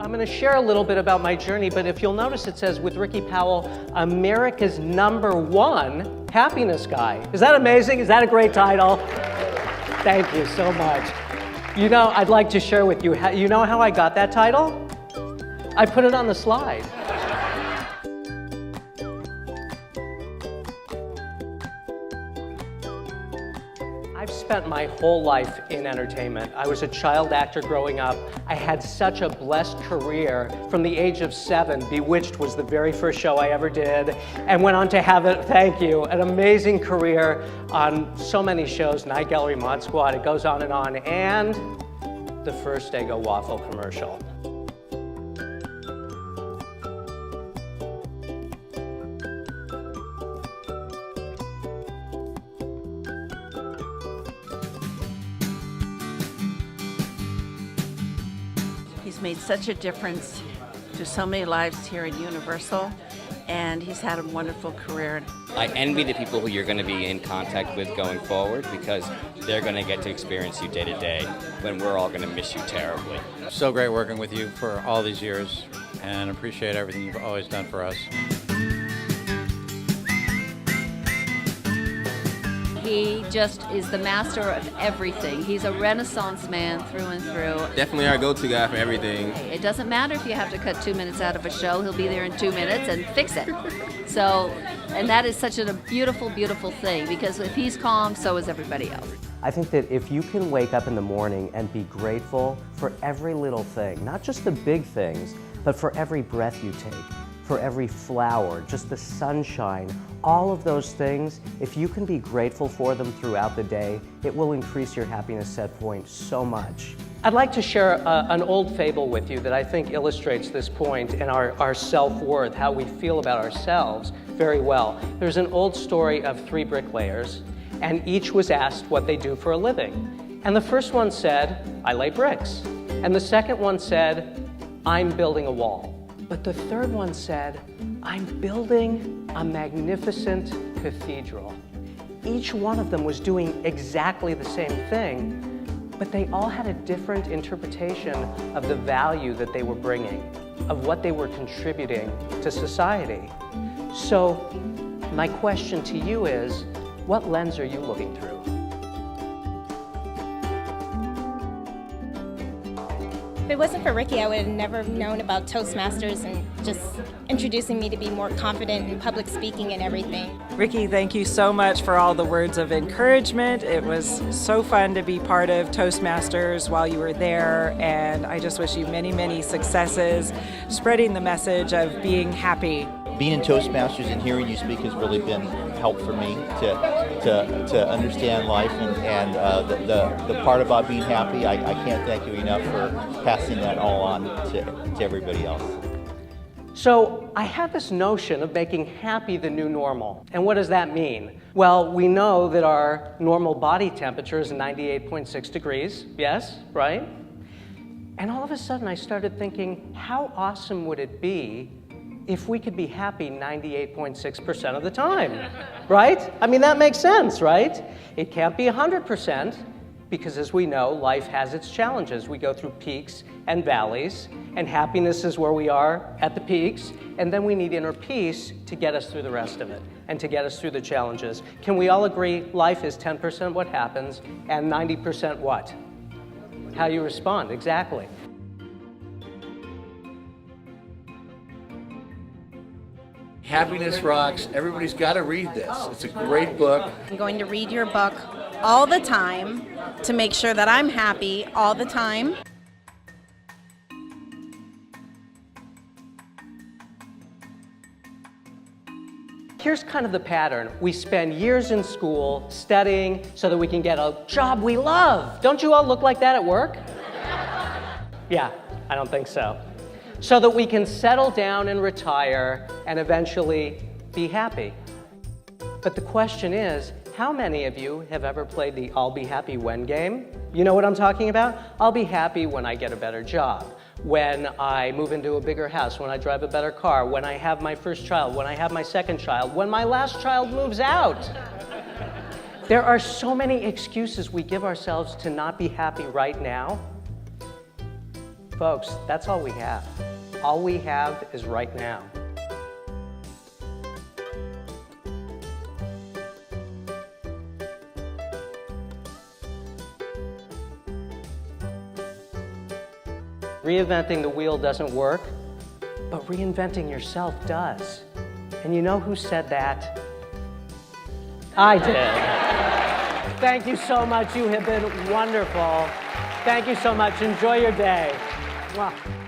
I'm going to share a little bit about my journey, but if you'll notice it says with Ricky Powell, America's #1 happiness guy. Is that amazing? Is that a great title? Thank you so much. You know, I'd like to share with you, you know how I got that title? I put it on the slide. I've spent my whole life in entertainment. I was a child actor growing up. I had such a blessed career. From the age of 7, Bewitched was the very first show I ever did, and went on to have, thank you, an amazing career on so many shows, Night Gallery, Mod Squad, it goes on, and the first Eggo waffle commercial. He's made such a difference to so many lives here at Universal, and he's had a wonderful career. I envy the people who you're going to be in contact with going forward, because they're going to get to experience you day to day when we're all going to miss you terribly. So great working with you for all these years, and appreciate everything you've always done for us. He just is the master of everything. He's a Renaissance man through and through. Definitely our go-to guy for everything. It doesn't matter if you have to cut 2 minutes out of a show, he'll be there in 2 minutes and fix it. So, and that is such a beautiful, beautiful thing, because if he's calm, so is everybody else. I think that if you can wake up in the morning and be grateful for every little thing, not just the big things, but for every breath you take, for every flower, just the sunshine, all of those things, if you can be grateful for them throughout the day, it will increase your happiness set point so much. I'd like to share an old fable with you that I think illustrates this point and our self-worth, how we feel about ourselves very well. There's an old story of 3 bricklayers, and each was asked what they do for a living. And the first one said, I lay bricks. And the second one said, I'm building a wall. But the third one said, I'm building a magnificent cathedral. Each one of them was doing exactly the same thing, but they all had a different interpretation of the value that they were bringing, of what they were contributing to society. So my question to you is, what lens are you looking through? If it wasn't for Ricky, I would have never known about Toastmasters and just introducing me to be more confident in public speaking and everything. Ricky, thank you so much for all the words of encouragement. It was so fun to be part of Toastmasters while you were there, and I just wish you many, many successes spreading the message of being happy. Being in Toastmasters and hearing you speak has really been helpful for me to understand life, and the part about being happy, I can't thank you enough for passing that all on to everybody else. So I had this notion of making happy the new normal. And what does that mean? Well, we know that our normal body temperature is 98.6 degrees, yes, right? And all of a sudden I started thinking, how awesome would it be if we could be happy 98.6% of the time, right? I mean, that makes sense, right? It can't be 100%, because as we know, life has its challenges. We go through peaks and valleys, and happiness is where we are at the peaks, and then we need inner peace to get us through the rest of it, and to get us through the challenges. Can we all agree life is 10% what happens, and 90% what? How you respond, exactly. Happiness Rocks. Everybody's got to read this. It's a great book. I'm going to read your book all the time to make sure that I'm happy all the time. Here's kind of the pattern. We spend years in school studying so that we can get a job we love. Don't you all look like that at work? Yeah, I don't think so. So that we can settle down and retire and eventually be happy. But the question is, how many of you have ever played the I'll be happy when game? You know what I'm talking about? I'll be happy when I get a better job, when I move into a bigger house, when I drive a better car, when I have my first child, when I have my second child, when my last child moves out. There are so many excuses we give ourselves to not be happy right now. Folks, that's all we have. All we have is right now. Reinventing the wheel doesn't work, but reinventing yourself does. And you know who said that? I did. Thank you so much. You have been wonderful. Thank you so much. Enjoy your day. Mwah.